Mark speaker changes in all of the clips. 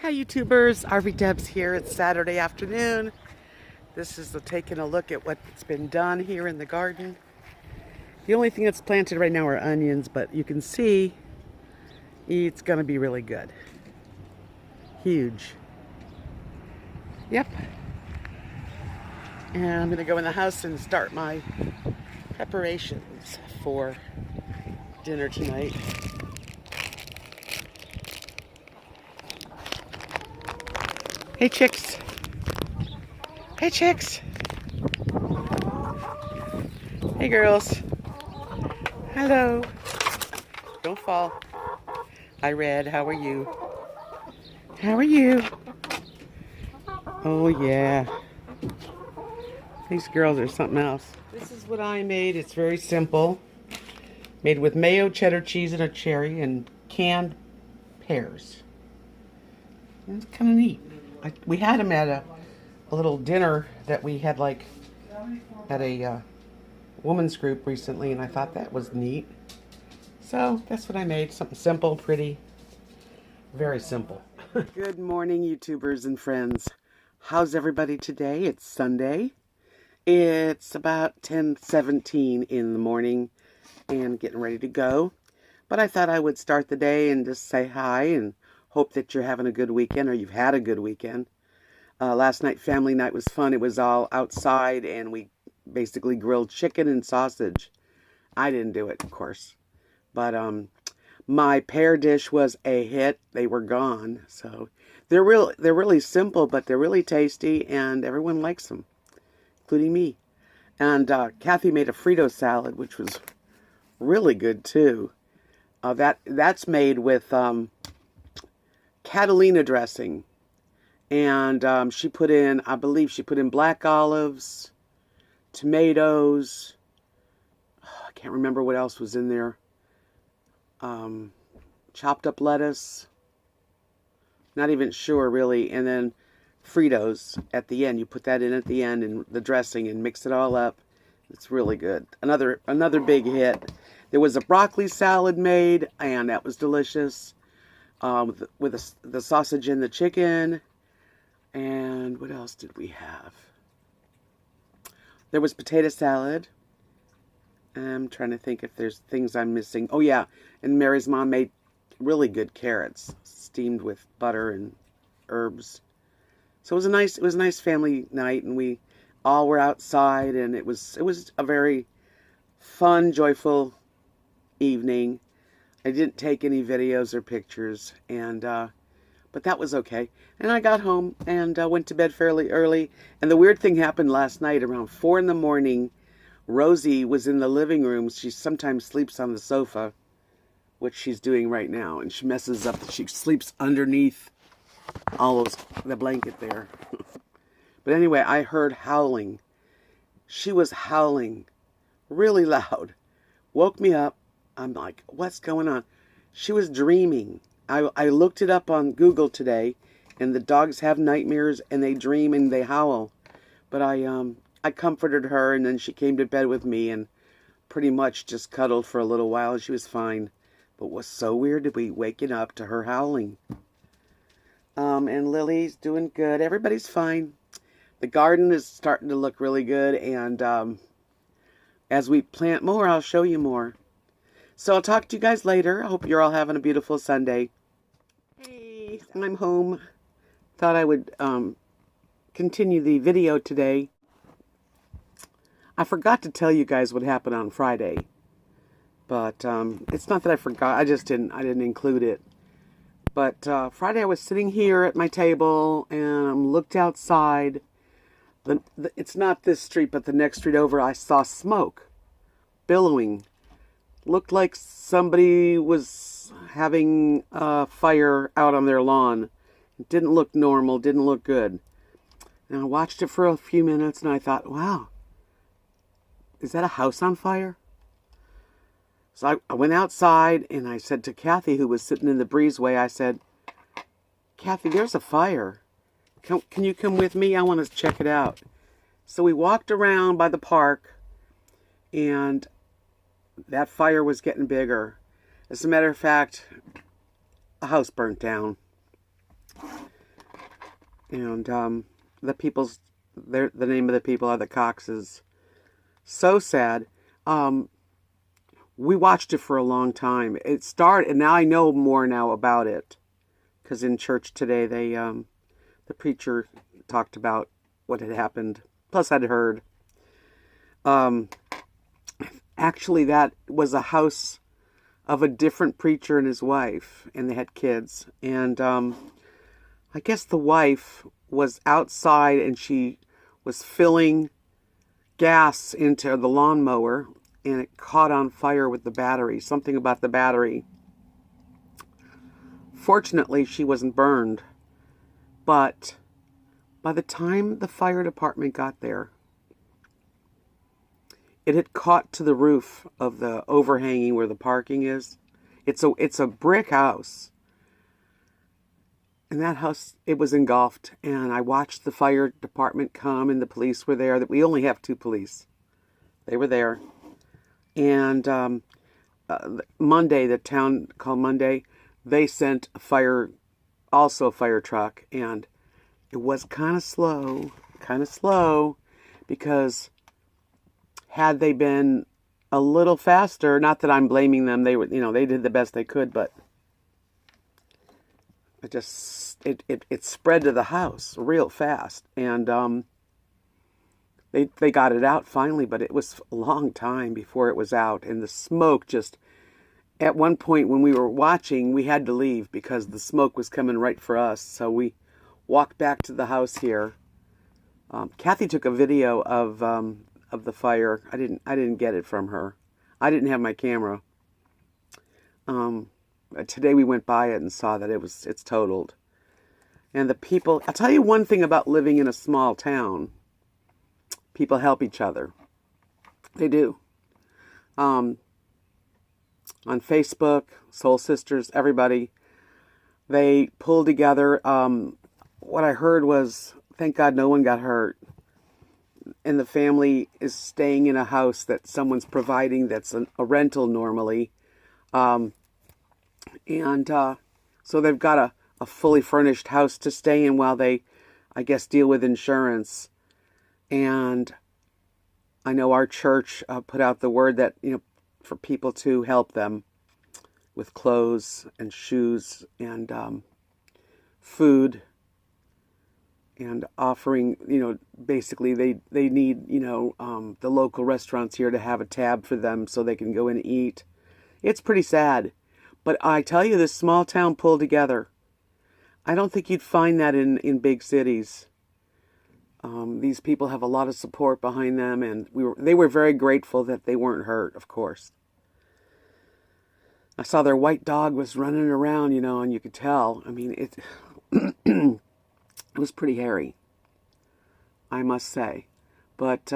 Speaker 1: Hi YouTubers, RV Debs here. It's Saturday afternoon. This is taking a look at what's been done here in the garden. The only thing that's planted right now are onions, but you can see it's going to be really good. Huge. Yep. And I'm going to go in the house and start my preparations for dinner tonight. Hey chicks. Hey chicks. Hey girls. Hello. Don't fall. Hi Red, how are you? How are you? Oh yeah. These girls are something else. This is what I made. It's very simple. Made with mayo, cheddar cheese, and a cherry, and canned pears. It's kind of neat. We had them at a little dinner that we had like at a women's group recently, and I thought that was neat. So that's what I made. Something simple, pretty, very simple. Good morning, YouTubers and friends. How's everybody today? It's Sunday. It's about 10:17 in the morning and getting ready to go. But I thought I would start the day and just say hi and hope that you're having a good weekend or you've had a good weekend. Last night, family night, was fun. It was all outside and we basically grilled chicken and sausage. I didn't do it, of course. But my pear dish was a hit. They were gone. So they're really simple, but they're really tasty and everyone likes them, including me. And Kathy made a Frito salad, which was really good too. That's made with Catalina dressing. And she put in, I believe she put in black olives, tomatoes. I can't remember what else was in there. Chopped up lettuce. Not even sure really. And then Fritos at the end. You put that in at the end and the dressing and mix it all up. It's really good. Another big hit. There was a broccoli salad made, and that was delicious. With the sausage and the chicken. And what else did we have? There was potato salad. I'm trying to think if there's things I'm missing. Oh yeah, and Mary's mom made really good carrots, steamed with butter and herbs. So it was a nice family night, and we all were outside, and it was a very fun, joyful evening. I didn't take any videos or pictures, and but that was okay. And I got home and went to bed fairly early. And the weird thing happened last night around 4 in the morning. Rosie was in the living room. She sometimes sleeps on the sofa, which she's doing right now. And she messes up. She sleeps underneath the blanket there. But anyway, I heard howling. She was howling really loud. Woke me up. I'm like, what's going on? She was dreaming. I looked it up on Google today, and the dogs have nightmares, and they dream and they howl. But I comforted her, and then she came to bed with me and pretty much just cuddled for a little while, and she was fine. But it was so weird to be waking up to her howling. And Lily's doing good. Everybody's fine. The garden is starting to look really good, and as we plant more, I'll show you more. So I'll talk to you guys later. I hope you're all having a beautiful Sunday. Hey, I'm home. Thought I would continue the video today. I forgot to tell you guys what happened on Friday. But it's not that I forgot. I didn't include it. But Friday I was sitting here at my table and looked outside. It's not this street, but the next street over, I saw smoke billowing. Looked like somebody was having a fire out on their lawn. It didn't look normal, didn't look good. And I watched it for a few minutes and I thought, wow, is that a house on fire? So I went outside and I said to Kathy, who was sitting in the breezeway, I said, Kathy, there's a fire. Can you come with me? I want to check it out. So we walked around by the park, and that fire was getting bigger. As a matter of fact, a house burnt down. And the people's the name of the people are the Coxes. So sad. Um, we watched it for a long time. It started, and now I know more now about it because in church today the preacher talked about what had happened. Plus, I'd heard. Um, Actually, that was a house of a different preacher and his wife, and they had kids. And I guess the wife was outside and she was filling gas into the lawnmower, and it caught on fire with the battery. Something about the battery. Fortunately, she wasn't burned, but by the time the fire department got there, it had caught to the roof of the overhanging where the parking is. It's a brick house. And that house, it was engulfed. And I watched the fire department come and the police were there. That we only have 2 police. They were there. And Monday, the town called Monday, they sent also a fire truck. And it was kind of slow, because had they been a little faster, not that I'm blaming them, they did the best they could, but it spread to the house real fast, and they got it out finally, but it was a long time before it was out, and the smoke just, at one point when we were watching, we had to leave because the smoke was coming right for us, so we walked back to the house here. Kathy took a video of the fire. I didn't get it from her. I didn't have my camera. Today we went by it and saw that it's totaled. And the people, I'll tell you one thing about living in a small town. People help each other. They do. On Facebook, Soul Sisters, everybody, they pull together. What I heard was, thank God no one got hurt. And the family is staying in a house that someone's providing that's a rental normally. So they've got a fully furnished house to stay in while they, I guess, deal with insurance. And I know our church put out the word that, for people to help them with clothes and shoes and food. And offering, basically they need, the local restaurants here to have a tab for them so they can go in and eat. It's pretty sad. But I tell you, this small town pulled together. I don't think you'd find that in big cities. These people have a lot of support behind them, and they were very grateful that they weren't hurt, of course. I saw their white dog was running around, and you could tell. I mean, it was pretty hairy, I must say. But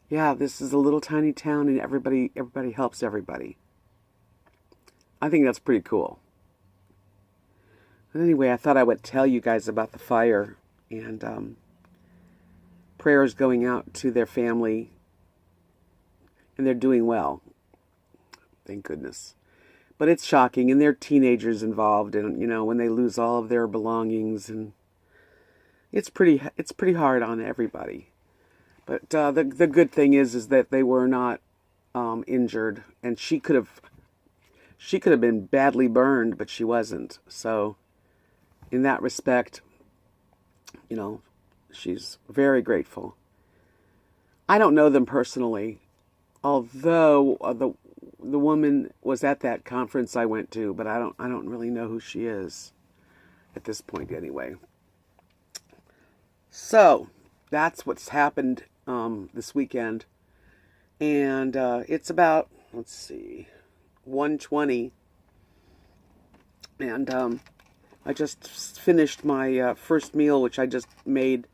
Speaker 1: yeah, this is a little tiny town, and everybody helps everybody. I think that's pretty cool. But anyway, I thought I would tell you guys about the fire, and prayers going out to their family, and they're doing well. Thank goodness. But it's shocking, and there are teenagers involved, and when they lose all of their belongings, and it's pretty hard on everybody. But the good thing is that they were not injured, and she could have been badly burned, but she wasn't. So in that respect, she's very grateful. I don't know them personally, although the woman was at that conference I went to, but I don't really know who she is at this point anyway. So that's what's happened this weekend, and it's about, let's see, 1:20, and I just finished my first meal, which I just made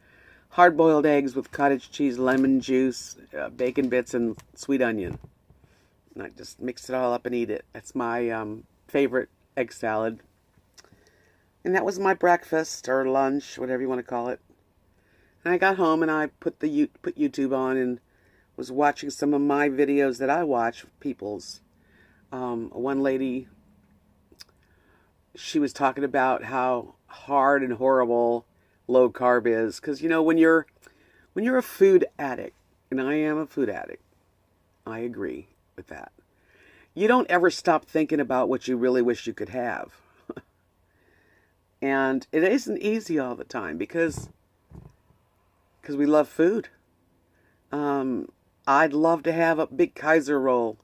Speaker 1: hard-boiled eggs with cottage cheese, lemon juice, bacon bits, and sweet onion. And I just mix it all up and eat it. That's my favorite egg salad. And that was my breakfast or lunch, whatever you want to call it. And I got home and I put YouTube on and was watching some of my videos that I watch, people's. One lady, she was talking about how hard and horrible low carb is, because when you're a food addict, and I am a food addict, I agree with that. You don't ever stop thinking about what you really wish you could have. And it isn't easy all the time because we love food. I'd love to have a big Kaiser roll,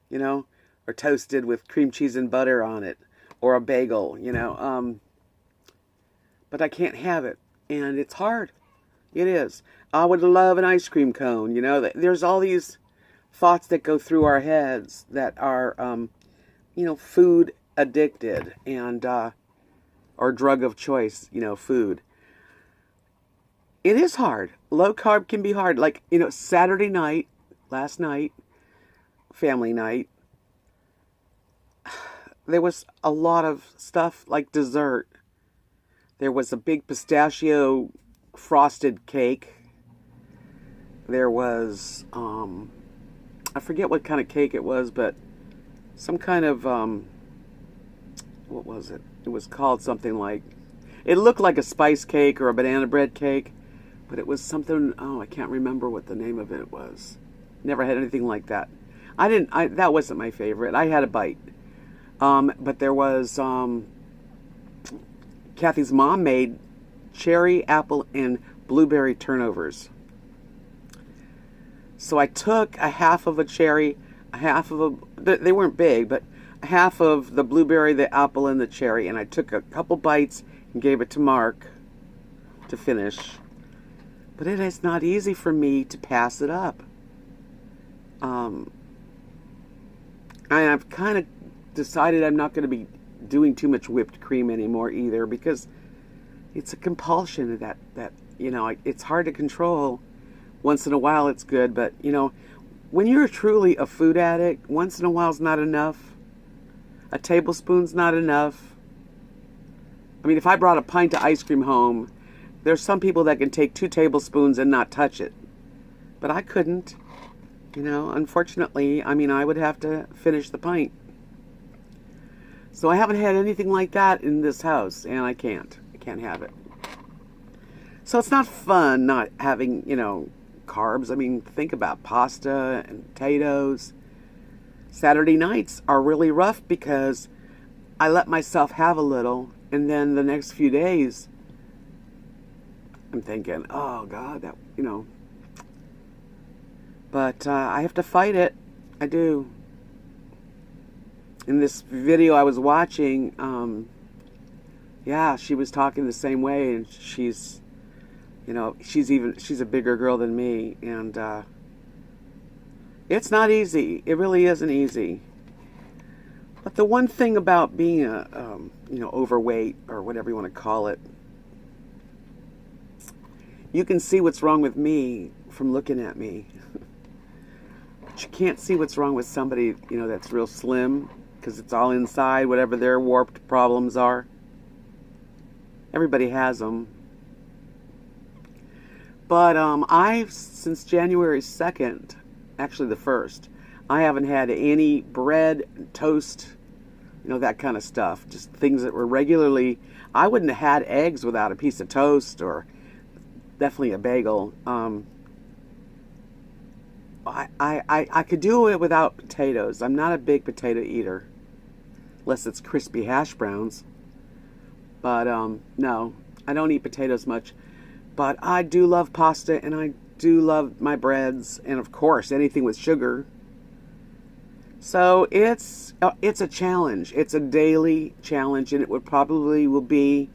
Speaker 1: you know, or toasted with cream cheese and butter on it, or a bagel, but I can't have it, and it's hard. It is. I would love an ice cream cone, There's all these thoughts that go through our heads that are, food addicted and, or drug of choice, food. It is hard. Low carb can be hard. Like, Saturday night, last night, family night, there was a lot of stuff like dessert. There was a big pistachio frosted cake. There was, I forget what kind of cake it was, but some kind of, what was it? It was called something like, it looked like a spice cake or a banana bread cake, but it was something, I can't remember what the name of it was. Never had anything like that. That wasn't my favorite. I had a bite. But there was, Kathy's mom made cherry, apple, and blueberry turnovers. So I took a half of a cherry, they weren't big, but a half of the blueberry, the apple, and the cherry, and I took a couple bites and gave it to Mark to finish. But it is not easy for me to pass it up. I've kind of decided I'm not going to be doing too much whipped cream anymore either, because it's a compulsion that it's hard to control. Once in a while it's good, but when you're truly a food addict, once in a while is not enough. A tablespoon's not enough. I mean, if I brought a pint of ice cream home, there's some people that can take 2 tablespoons and not touch it. But I couldn't. Unfortunately, I would have to finish the pint. So I haven't had anything like that in this house, and I can't have it. So it's not fun not having, carbs. Think about pasta and potatoes. Saturday nights are really rough because I let myself have a little, and then the next few days, I'm thinking, oh God, But I have to fight it. I do. In this video I was watching, she was talking the same way, and she's a bigger girl than me, and it's not easy. It really isn't easy. But the one thing about being overweight, or whatever you want to call it, you can see what's wrong with me from looking at me. But you can't see what's wrong with somebody, that's real slim, because it's all inside, whatever their warped problems are. Everybody has them. But since January 2nd, actually the 1st, I haven't had any bread, toast, that kind of stuff. Just things that were regularly, I wouldn't have had eggs without a piece of toast, or definitely a bagel. I could do it without potatoes. I'm not a big potato eater, unless it's crispy hash browns. But no, I don't eat potatoes much. But I do love pasta, and I do love my breads, and of course anything with sugar. So it's a challenge. It's a daily challenge, and it will be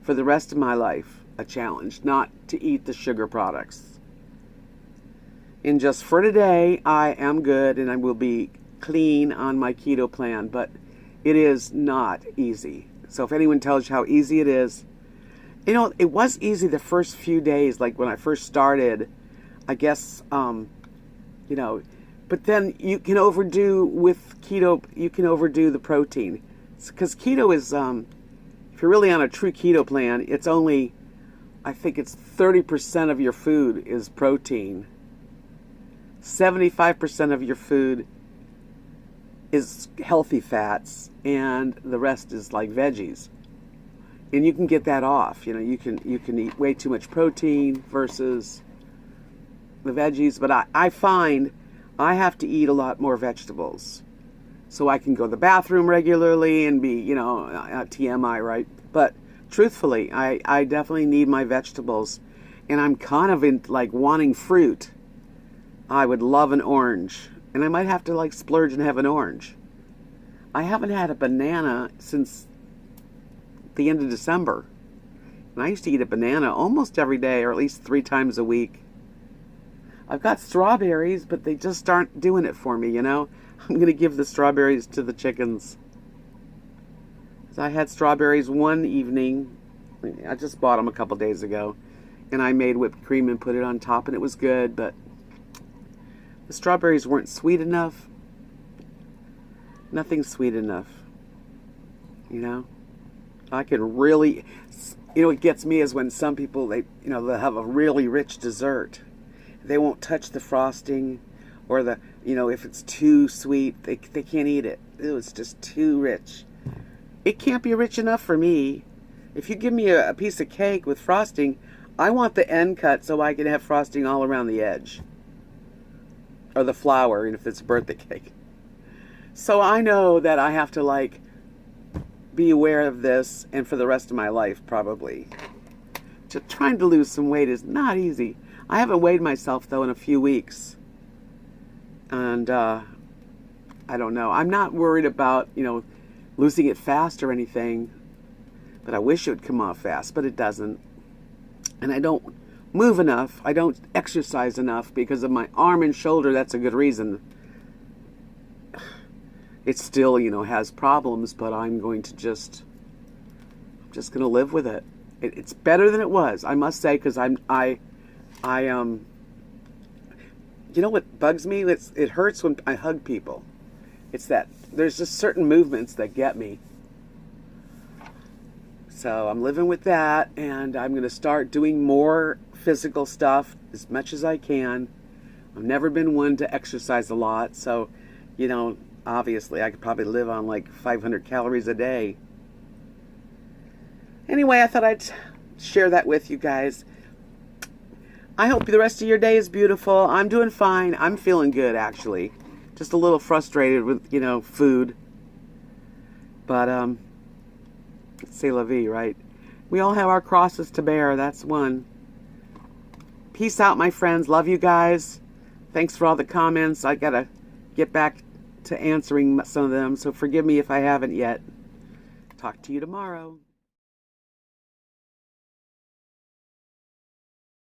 Speaker 1: for the rest of my life a challenge not to eat the sugar products. And just for today, I am good, and I will be clean on my keto plan, but it is not easy. So if anyone tells you how easy it is, it was easy the first few days, like when I first started, I guess, but then you can overdo with keto, you can overdo the protein. Because keto is, if you're really on a true keto plan, it's only, I think it's 30% of your food is protein. 75% of your food is healthy fats, and the rest is like veggies. And you can get that off. You can eat way too much protein versus the veggies. But I find I have to eat a lot more vegetables so I can go to the bathroom regularly and be, TMI, right? But truthfully, I definitely need my vegetables. And I'm kind of in like wanting fruit. I would love an orange. And I might have to like splurge and have an orange. I haven't had a banana since the end of December. And I used to eat a banana almost every day, or at least 3 times a week. I've got strawberries, but they just aren't doing it for me, I'm going to give the strawberries to the chickens. So I had strawberries one evening. I just bought them a couple days ago. And I made whipped cream and put it on top, and it was good, but the strawberries weren't sweet enough. Nothing sweet enough. I can really, what gets me is when some people, they'll have a really rich dessert. They won't touch the frosting, or if it's too sweet, they can't eat it. It's just too rich. It can't be rich enough for me. If you give me a piece of cake with frosting, I want the end cut so I can have frosting all around the edge. Or the flour, and if it's a birthday cake. So I know that I have to be aware of this, and for the rest of my life probably. Trying to lose some weight is not easy. I haven't weighed myself though in a few weeks. And I don't know. I'm not worried about, losing it fast or anything. But I wish it would come off fast, but it doesn't. And I don't move enough. I don't exercise enough because of my arm and shoulder. That's a good reason. It still, has problems, but I'm going to I'm just going to live with it. It's better than it was, I must say, because what bugs me? It hurts when I hug people. It's that there's just certain movements that get me. So I'm living with that, and I'm going to start doing more physical stuff as much as I can. I've never been one to exercise a lot, so, obviously I could probably live on 500 calories a day. Anyway, I thought I'd share that with you guys. I hope the rest of your day is beautiful. I'm doing fine. I'm feeling good, actually. Just a little frustrated with, food. But, c'est la vie, right? We all have our crosses to bear. That's one. Peace out, my friends. Love you guys. Thanks for all the comments. I got to get back to answering some of them, so forgive me if I haven't yet. Talk to you tomorrow.